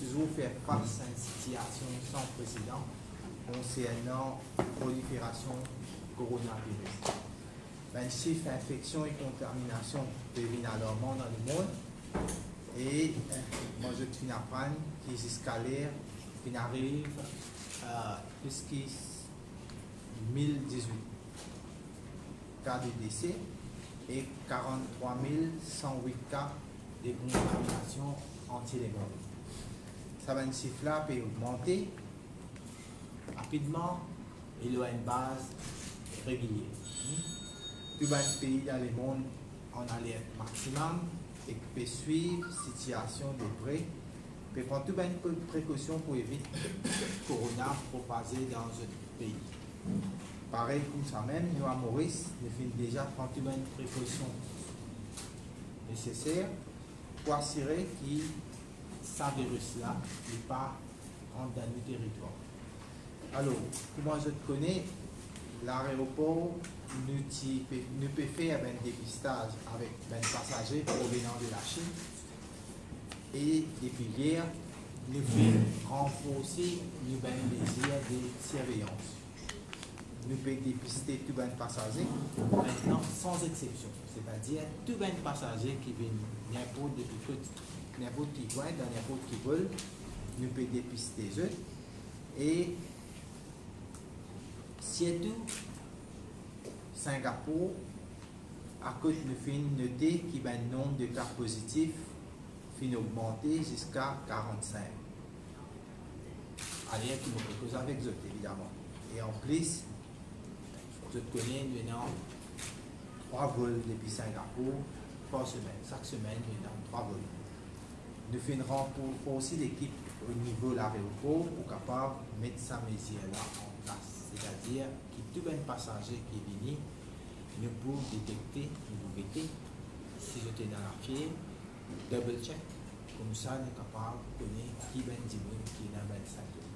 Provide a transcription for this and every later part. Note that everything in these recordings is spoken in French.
toujours faire face à une situation sans précédent concernant la prolifération coronavirus. Ben, chiffre d'infection et contamination devient alarmant dans le monde. Et moi, je suis à prendre qui escalaire, qui arrive à plus que 1018 cas de décès et 43 108 cas de contamination anti-légale. Ça va, un chiffre-là peut augmenter rapidement et il y a une base régulière. Tout le pays dans le monde en alerte maximum et peut suivre la situation de près, peut prendre tout un peu de précautions pour éviter que le corona propager dans un pays. Pareil comme ça même, nous à Maurice, nous faisons déjà prendre toutes les précautions nécessaires pour assurer que ce virus-là n'est pas rentré dans le territoire. Alors, comment je te connais, l'aéroport nous peut faire un dépistage avec des passagers provenant de la Chine et depuis hier, nous faisons renforcer nos mesures de surveillance. Nous pouvons dépister tous les passagers, maintenant sans exception, c'est-à-dire tous les passagers qui viennent n'importe qui coin, dans n'importe qui vol, nous pouvons dépister eux. Et surtout, Singapour, à côté nous faisons noter qu'il y a un nombre de cas positifs fin augmenté jusqu'à 45. Allez, qui me cause avec eux, évidemment. Et en plus, je connais maintenant 3 vols depuis Singapour par semaine. Chaque semaine, nous avons 3 vols. Nous faisons renforcer l'équipe au niveau de l'aéroport pour capable mettre sa mesure-là en place. C'est-à-dire que tout un passager qui est venu, nous pouvons détecter, si j'étais dans la fière, double check. Comme ça, nous sommes capables de connaître qui est qui est dans le secteur.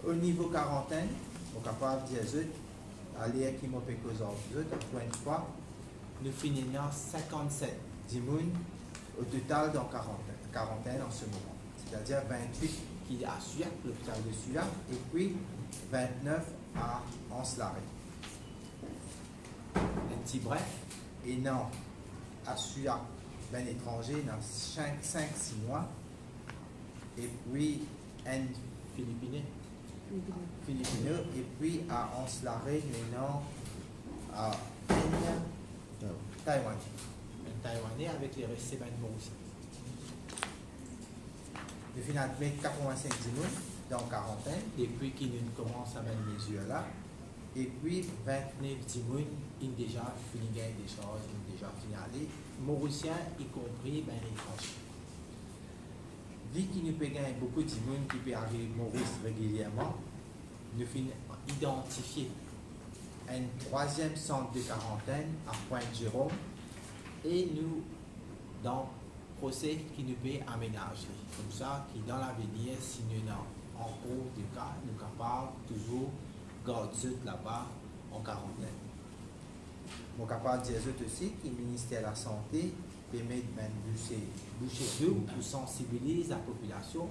Au niveau quarantaine, nous sommes capables de dire aller qui m'a fait cause encore une fois, nous finissons 57 d'immunes au total dans quarantaine en ce moment. C'est-à-dire 28 qui assurent l'hôpital de Suya et puis 29 à Anse-Larrey. Un petit bref, et non, à Suya, ben étranger dans 5-6 mois, et puis un Philippinais, et puis à Anse-Larrey, maintenant à Taïwan. Un Taïwanais avec les restes de aussi. Nous finissons avec 85 dîmes dans quarantaine, depuis qu'il commence à mettre les mesures là, et puis 29 dîmes, ils ont déjà fini des choses, ils ont déjà finalisé, Mauriciens y compris, ben les Français. Vu qu'il nous peut gagner beaucoup de dîmes qui peut arriver Maurice régulièrement, nous finissons identifier un 3e centre de quarantaine à Pointe-Jérôme et nous, dans le procès qui nous peut aménager. Comme ça, qui dans l'avenir, si nous avons en cours de cas, nous sommes capables toujours de garder là-bas en quarantaine. Nous sommes capables de dire aussi que le ministère de la Santé permet de boucher d'eau pour sensibiliser la population,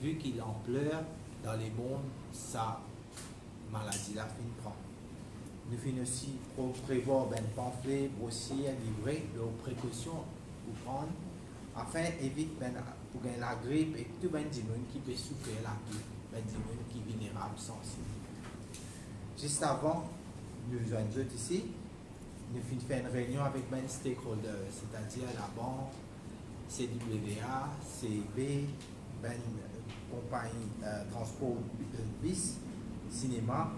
vu qu'il l'ampleur dans les mondes, sa maladie-là prend. Nous finissons aussi pour prévoir un pamphlet, brossier, livrer leurs précautions pour prendre, afin d'éviter pour gagner la grippe et tout le monde qui peut souffrir la grippe, des gens qui sont vulnérables, sensibles. Juste avant, nous joignons ici, nous finissons faire une réunion avec les stakeholders, c'est-à-dire la banque, CWA, CIB, compagnie transport bus, cinéma,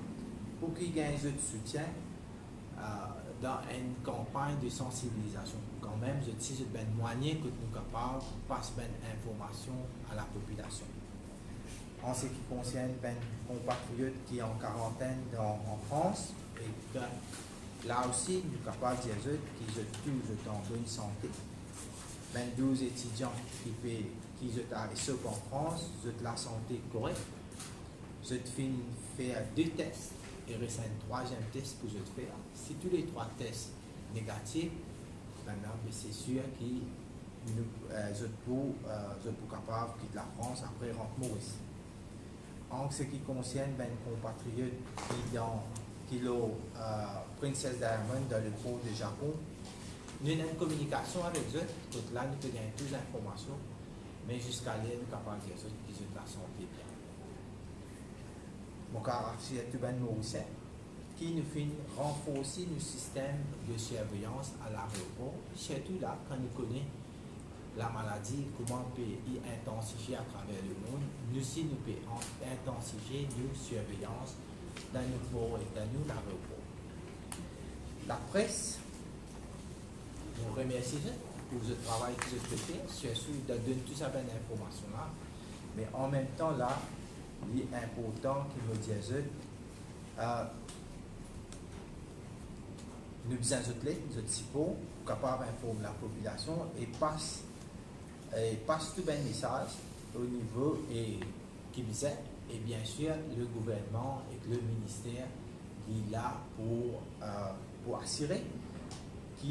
pour qu'ils gagnent de soutien dans une campagne de sensibilisation. Quand même, je dis que c'est moyen que nous sommes capables de passer l'information à la population. En ce qui concerne les compatriotes qui sont en quarantaine en France, et là aussi, nous sommes capables de dire qu'ils sont tous en bonne santé. 12 étudiants qui sont en France, ils ont la santé correcte. Je finis faire 2 tests et reste un 3e test pour je faire. Si tous les 3 tests négatifs, maintenant c'est sûr qu'ils pour capable quitter la France après rentrer Maurice. En ce qui concerne mes compatriotes qui ont Princesse Diamond dans le port du Japon, nous avons une communication avec eux, donc là nous pouvons plus d'informations, mais jusqu'à là nous sommes capables de dire qu'ils ont la santé bien. Mon caractère est tout mauricien qui nous fait renforcer le système de surveillance à l'aéroport, surtout là quand nous connaissons la maladie, comment on peut y intensifier à travers le monde. Nous aussi, nous pouvons intensifier nos surveillances dans nos ports et dans nos aéroports. La presse, nous remercie pour le travail que vous avez fait, surtout de donner toutes ces informations-là. Mais en même temps, là, il est important que nous disions nous besoin de nous pour capable d'informer la population et passe tout un message au niveau qui disait, et bien sûr le gouvernement et le ministère qui est là pour assurer que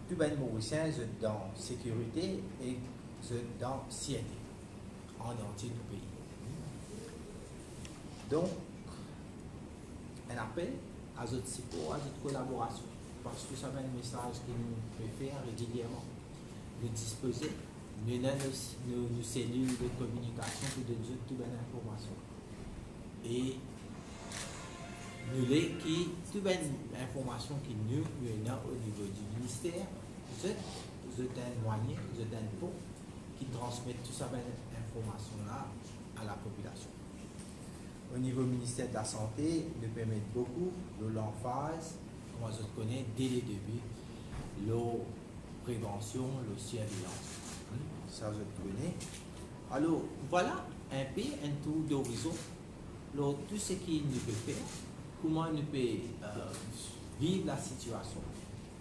tout les Mauriciens sont dans la sécurité et sont dans la sécurité en entier du pays. Donc, un appel à notre support, à notre collaboration, parce que ça va un message que nous pouvons faire régulièrement, nous disposer. Nous avons nos cellules de communication pour donner toutes les informations. Et nous avons toutes les informations que nous avons au niveau du ministère, vous êtes un moyen, vous êtes un pont qui transmet toutes ces informations-là à la population. Au niveau du ministère de la Santé, nous permet beaucoup de l'emphase, comme je connais dès le début, la prévention, la surveillance. Ça, je connais. Alors, voilà un peu un tour d'horizon. Alors, tout ce qu'il nous peut faire, comment nous peut vivre la situation,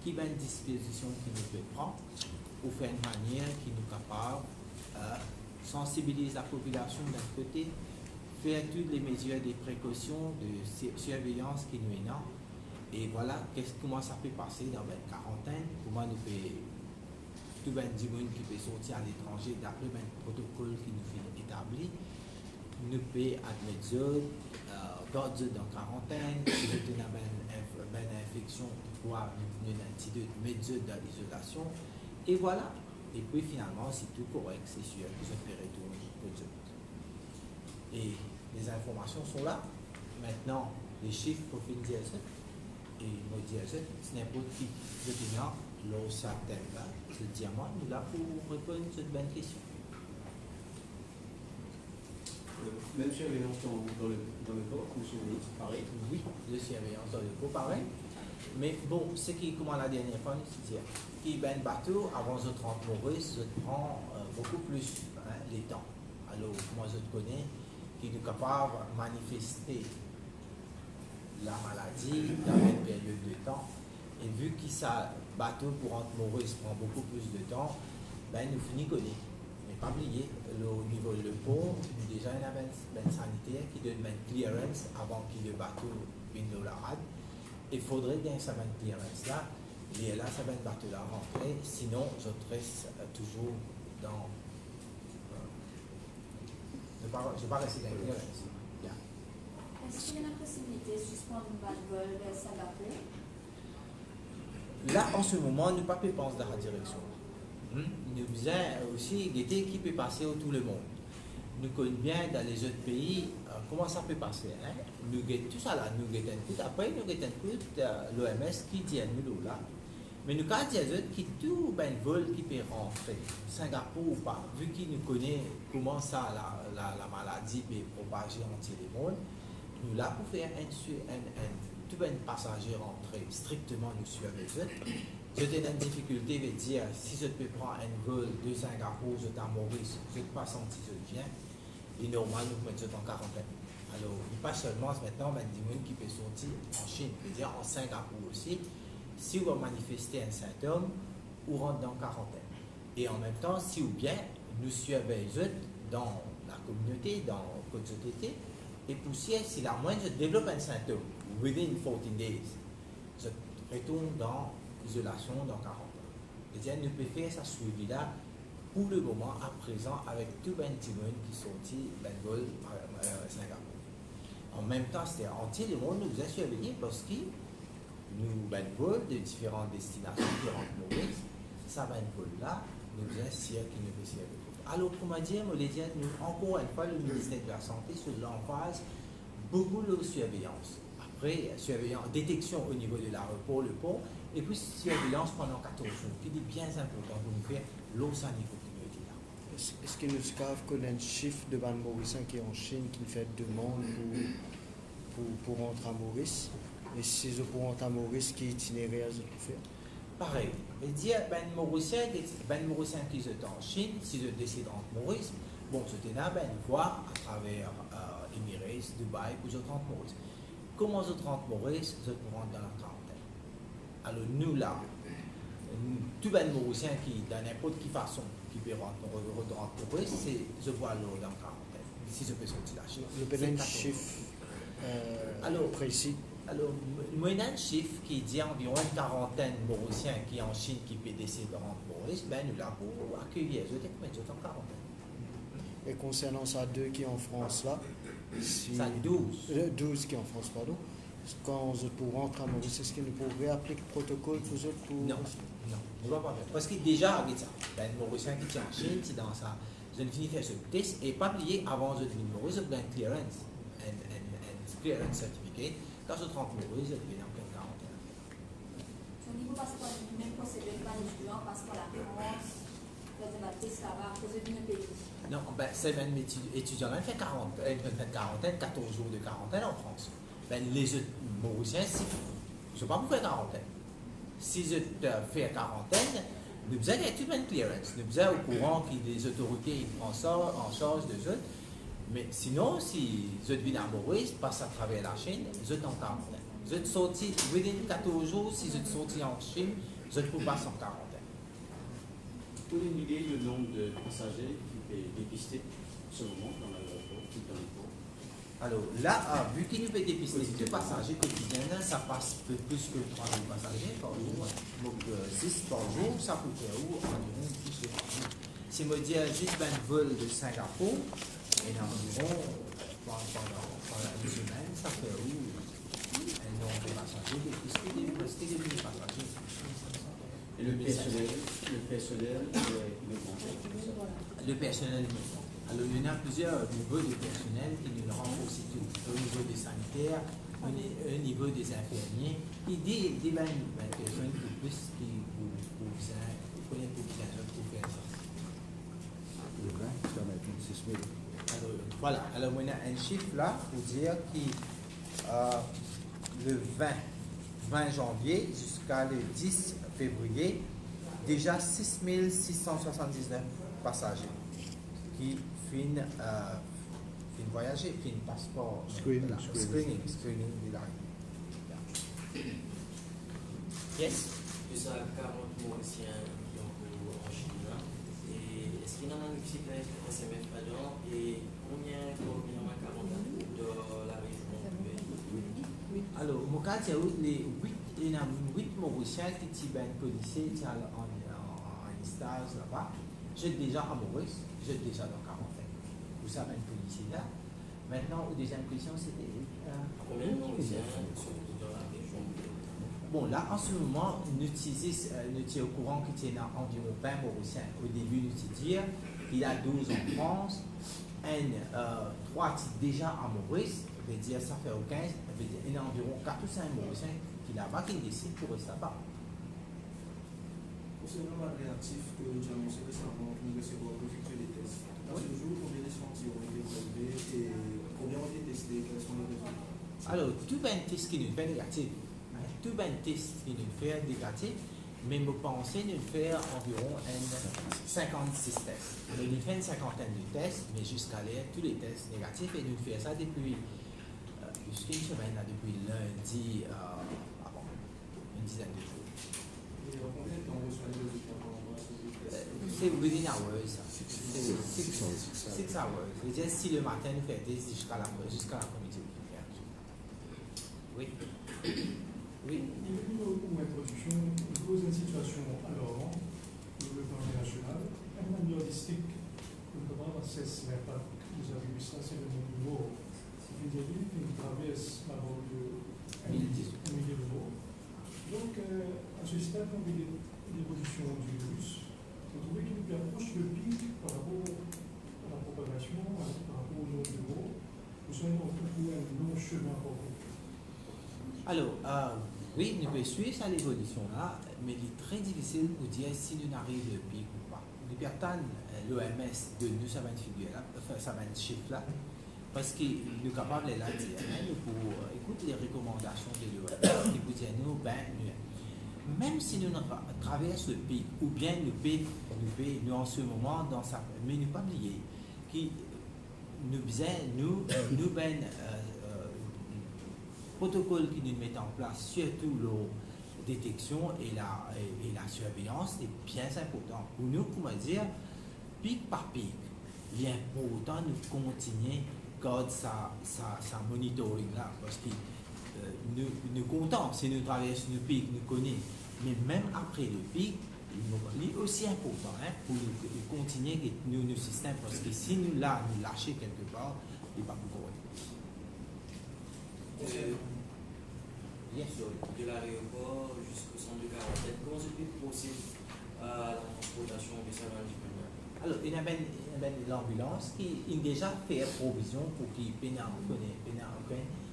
qui va une disposition qui nous peut prendre pour faire une manière qui nous est capable de sensibiliser la population d'un côté, faire toutes les mesures de précaution, de surveillance qui nous est là. Et voilà comment ça peut passer dans la quarantaine, comment nous peut tout le monde qui peut sortir à l'étranger d'après le protocole qui nous fait établi, nous peut admettre garder dans la quarantaine, si nous avons une infection, pouvoir nous antidote, mettre dans l'isolation, et voilà. Et puis finalement, c'est tout correct, c'est sûr que je peux retourner aux autres. Et les informations sont là. Maintenant, les chiffres pour finir ça, et me dire ça, c'est n'importe qui. Je dis non, l'eau certaine là, le diamant, nous là pour répondre à cette bonne question. Même surveillance dans le port, monsieur le ministre, pareil. Oui, de surveillance dans le port, pareil. Mais bon, ce qui, comme la dernière fois, c'est qu'il y a un bateau, avant de 30 Maurice, je prends beaucoup plus les temps. Alors, moi je connais, qui est capable de manifester la maladie dans une période de temps. Et vu que ça bateau pour rentrer Maurice prend beaucoup plus de temps, ben nous finissons connaître. Mais pas oublier, au niveau du port, déjà il y a un sanitaire qui donne une clearance avant que le bateau vienne de la rade. Il faudrait bien que ça une clearance là, et là ça va un bateau là rentrer, sinon je reste toujours dans. Je ne vais pas rester dans la clearance. Est-ce qu'il y a la possibilité de suspendre un vol vers Singapour? Là, en ce moment, nous ne pouvons pas penser dans la direction. Nous avons aussi des qui peut passer autour le monde. Nous connaissons bien dans les autres pays comment ça peut passer. Nous avons tout ça là, nous avons un coup. Après, nous avons un coup l'OMS qui dit à nous là. Mais nous avons dit que tout un vol qui peut rentrer, Singapour ou pas, vu qu'ils nous connaissent comment ça la maladie peut propager entier le monde, nous là pour faire tout un passager rentrer strictement nous suivre avec eux. Je n'ai une difficulté de dire si je peux prendre un vol de Singapour, je à Maurice, je ne pas senti je viens. Et normal, nous mettons en quarantaine. Alors, pas seulement maintenant, mais des gens qui peuvent sortir en Chine, c'est-à-dire en Singapour aussi. Si vous manifestez un symptôme, vous rentrez dans la quarantaine. Et en même temps, si vous bien, nous suivons dans la communauté, dans la société, et pour si la moindre je développe un symptôme, within 14 days, je retourne dans l'isolation dans 40 ans. C'est-à-dire, nous pouvons faire ça suivi là pour le moment, à présent, avec tout ben Timon qui sortit ben vol Singapour. En même temps, c'était entier le monde nous a surveillé parce que nous ben vol de différentes destinations, différentes Maurice, ça ben vol là, nous a sûr qu'il ne peut s'y avec. Alors, comment dire, nous, encore une fois, le ministère de la Santé sur l'emphase beaucoup de surveillance. Après, surveillance, détection au niveau de l'aéroport, le port, et puis surveillance pendant 14 jours, qui est bien important pour nous faire l'eau à niveau communauté là. Est-ce que nous savons qu'on a un chiffre de ban mauricien qui est en Chine qui fait demande pour rentrer à Maurice? Et si je pour rentrer à Maurice, qui itinéraire je peux faire? Pareil, je veux dire, ben Mauricien qui sont en Chine, si je décide entre Maurice, bon, je là, ben, voir à travers Emirates, Dubaï, ou je rentre Maurice. Comment je rentre Maurice, je peux rentrer dans la quarantaine. Alors nous là, tout ben Mauricien qui, dans n'importe quelle façon, qui peut rentrer Maurice, c'est je vois l'eau dans la quarantaine. Si je peux sortir la Chine. Je peux un chiffre précis. Alors, moi, il y a un chiffre qui dit environ une quarantaine de Mauriciens qui en Chine qui peut décider de rentrer Maurice, ben nous là pour accueillir, je dis que je suis en quarantaine. Et concernant ça, 2 qui est en France là, ça 12. 12 qui est en France, pardon. Quand vous pour rentrer à Maurice, est-ce qu'il nous pourrait appliquer le protocole pour eux pour... Non, on ne va pas faire. Parce que déjà, avec ça, ben, le Mauricien qui est en Chine, c'est dans ça. Je ne finis faire ce test et pas plié avant de venir Maurice, je un clearance, un clearance certificate. Quand je rentre Maurice, je deviens en pleine quarantaine. Au niveau passeport, même procédure de étudiant, passeport à la France, faisait ma test là-bas, faisait une pays. Non, ben, c'est même étudiant, il fait quarantaine, 14 jours de quarantaine en France. Ben, les Mauriciens, si, je ne sais pas pour faire quarantaine. Si je fais quarantaine, nous avons une clearance. Nous sommes au courant que les autorités en charge de eux. Mais sinon, si je viens à Maurice, passe à travers la Chine, je suis en quarantaine. Je suis sorti, within 14 jours, si je suis sorti en Chine, je peux passer en quarantaine. Vous pouvez nous dire le nombre de passagers qui est dépisté en ce moment dans l'aéroport, dans les ports? Alors là, vu qu'il nous fait dépister deux passagers quotidiens, ça passe plus que 3 000 passagers par jour. Donc 6 par jour, ça peut faire où environ plus de 3 000. Si je dis juste un vol de Singapour, et environ pendant une semaine, ça fait où un nombre de passagers dépistés, presque 2 000 passagers. Et le personnel, il augmente. Le personnel, alors il y en a plusieurs niveaux de personnel qui nous renforcent tout. Au niveau des sanitaires, au niveau des infirmiers, qui dit des personnes qui plus qui connaissent pour faire ça. Le 20, ça va être 6 000. Alors, voilà, alors on a un chiffre là pour dire que le 20 janvier jusqu'à le 10 février, déjà 6 679 passagers qui finissent voyager, finissent passeport, screening de l'arrivée. Yes. Plus à 40 Mauriciens qui ont couru en Chine. Et est-ce qu'il y en a une cyclette SMS payant et combien à 40 de la région du pays? Alors, mon cas, il y a 8 Mauriciens qui sont policiers en stage là-bas. J'ai déjà à Maurice, j'ai déjà dans quarantaine. Vous savez, un policier là. Maintenant, au deuxième question, c'était. Combien de Mauriciens sont dans la région? Bon, là, en ce moment, nous sommes au courant qu'il y a environ 20 Mauriciens. Au début, nous disons qu'il y a 12 en France, 3 déjà à Maurice, veut dire ça fait au 15, veut dire il y a environ 4 ou 5 Mauriciens qui là-bas qui décident pour rester là-bas. Concernant la réactif que tu as annoncé récemment, nous recevons pour effectuer des tests. À ce jour, combien d'échantillons ont été prélevés et combien ont été testés? Quels sont les résultats? Alors, tout un test qui nous fait négatif. Tout un test qui nous fait négatif, mais nous pensons nous faire environ 56 tests. Nous fait une cinquantaine de tests, mais jusqu'à là, tous les tests négatifs, et nous faisons ça depuis jusqu'à une semaine, là, depuis lundi, une dizaine de jours. Et en combien de temps on reçoit les résultats par rapport à ces tests? C'est within hours, ça. 6 hours. Je veux dire, si le matin nous fait des jusqu'à l'après-midi. Oui. Oui. Pour introduction, nous pose une situation alarmante au niveau national. manière holistique, comment assess l'impact vous avez vu ça, c'est le niveau. Vous avez vu qu'il traverse la bande de 1000 euros. Donc, à ce stade, on a l'évolution du virus. Vous trouvez qu'il nous approche le pic par rapport à la propagation, par rapport au nombre de morts. Nous sommes en tout cas un long chemin pour vous. Alors, oui, nous pouvons suivre ça l'évolution-là, mais il est très difficile de dire si nous arrivons le pic ou pas. Nous perdons l'OMS de nous, ça va une figure là, enfin, ça va une chiffre là, parce que nous sommes capables de la dire, nous pour écouter les recommandations de l'OMS, et vous dire, nous, même si nous traversons le pic, ou bien nous en ce moment, dans ça, mais ne pas oublier que nous protocole que nous mettons en place, surtout la détection et la surveillance, est bien important. Pour nous, comment dire, pic par pic, il est important de continuer garder sa monitoring là, parce que nous comptons, si nous traversons le pic, nous connaissons, mais même après le pic, il est aussi important pour nous continuer nos systèmes, parce que si nous lâchons quelque part, il n'est pas beaucoup. De l'aéroport jusqu'au centre de quarantaine, comment c'est possible la transportation des salariés du Bénin? Alors, il y a l'ambulance qui a déjà fait provision pour qu'il puisse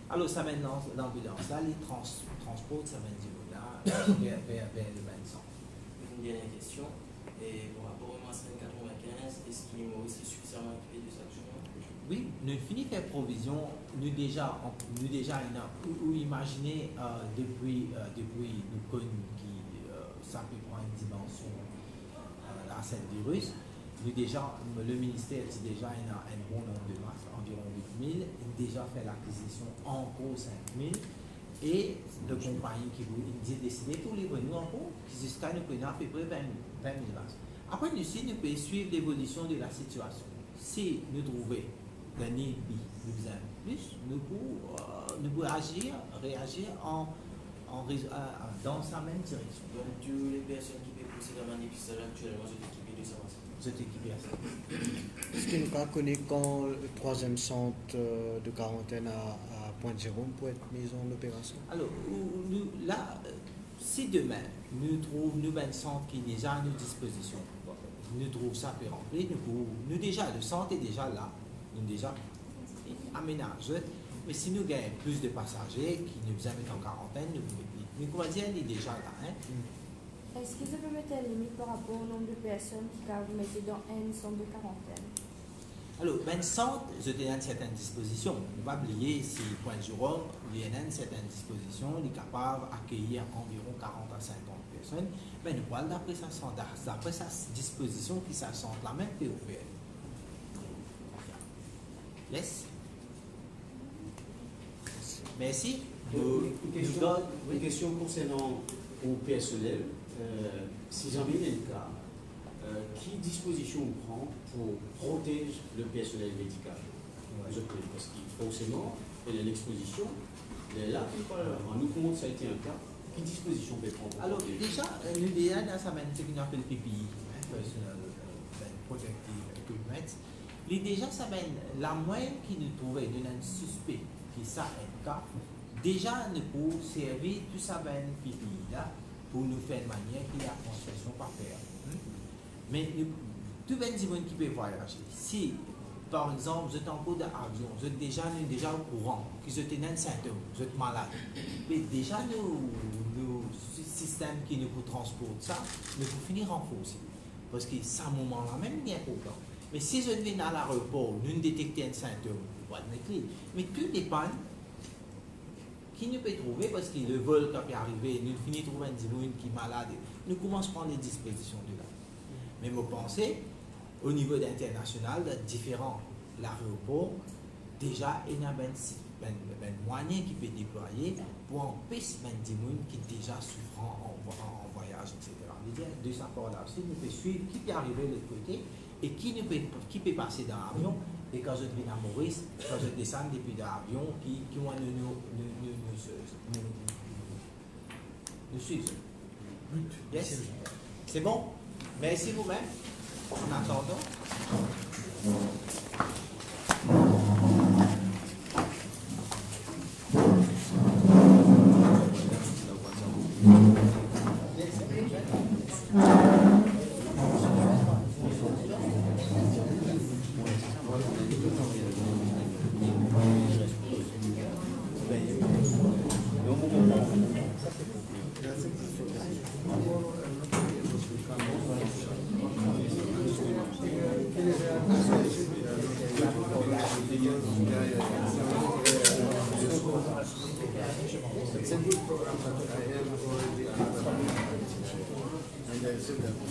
alors, ça mène l'ambulance là, les transports, ça mène du là vers le Vincent. Une dernière question, et par rapport au Master 95, est-ce qu'il est suffisamment équipé de cette journée? Oui, nous finissons faire provision, nous déjà ou imaginez depuis nous connus qui ça peut prendre une dimension là cette virus, nous déjà le ministère dit déjà il y a un bon nombre de masques, environ 8000, il a déjà fait l'acquisition en gros 5000 et de compagnies qui ont décidé pour les venus en gros qui jusqu'à nous connaît à peu près 20 000 masques. Après nous aussi nous pouvons suivre l'évolution de la situation. Si nous trouvons gagner nous faisons plus, nous pouvons réagir dans sa même direction. Donc, toutes les personnes qui peuvent procéder à manifester actuellement sont équipées de ça. Vous êtes équipé à ça. Est-ce que nous connaissons quand le troisième centre de quarantaine à Pointe-Jérôme pour être mis en opération? Alors, là, si demain nous trouvons un centre qui est déjà à nos dispositions, nous trouvons ça peut remplir, nous déjà, le centre est déjà là. Nous déjà aménagé, mais si nous gagnons plus de passagers qui nous mettent en quarantaine, nous comment dire, il est déjà là. Est-ce que vous peut mettre une limite par rapport au nombre de personnes qui vous mettez dans un centre de quarantaine? Alors, ben centre, je te donne certaines dispositions. Ne pas oublier, si Pointe-Jérôme, il y a une certaine disposition, il est capable d'accueillir environ 40 à 50 personnes, mais nous parlons d'après sa disposition qui ça centre la même POPL. Yes. Merci. Une question concernant au personnel. Si j'en ai le cas, qui disposition on prend pour protéger le personnel médical? Parce que forcément, il y a l'exposition. Là, nous, comment ça a été un cas? Quelle disposition on peut prendre? Alors, déjà, nous déjà dans sa ce qu'on appelle PPI, Personal Protective Equipment. Déjà, ça mène la moyenne qui nous trouvait d'un suspect qui ça est cas, déjà nous pour servir tout ça PPI là pour nous faire de manière qu'il y a construction par terre. Mais tout le monde qui peut voyager. Si par exemple vous êtes en cours d'avion, vous êtes déjà au courant, que vous êtes un symptôme, vous êtes malade, mais déjà nos systèmes qui nous transportent ça, nous faut finir renforcer. Parce que c'est un moment-là même bien important. Mais si je viens à l'aéroport, nous détectons un symptôme, on va mettre clé. Mais tout dépend qui nous peut trouver, parce que le vol qui peut arriver, nous finissons de trouver un dimanche qui est malade, nous commençons à prendre les dispositions de là. Mais vous pensez, au niveau international, différents l'aéroport, déjà, il y a un moyen qui peut déployer pour empêcher un dimanche qui est déjà souffrant en voyage, etc. De ce rapport-là aussi, nous pouvons suivre qui peut arriver de l'autre côté et qui peut passer dans l'avion. Et quand je viens à Maurice, quand je descends depuis l'avion, qui vont nous suivre. Yes. C'est bon? Merci vous-même. En attendant,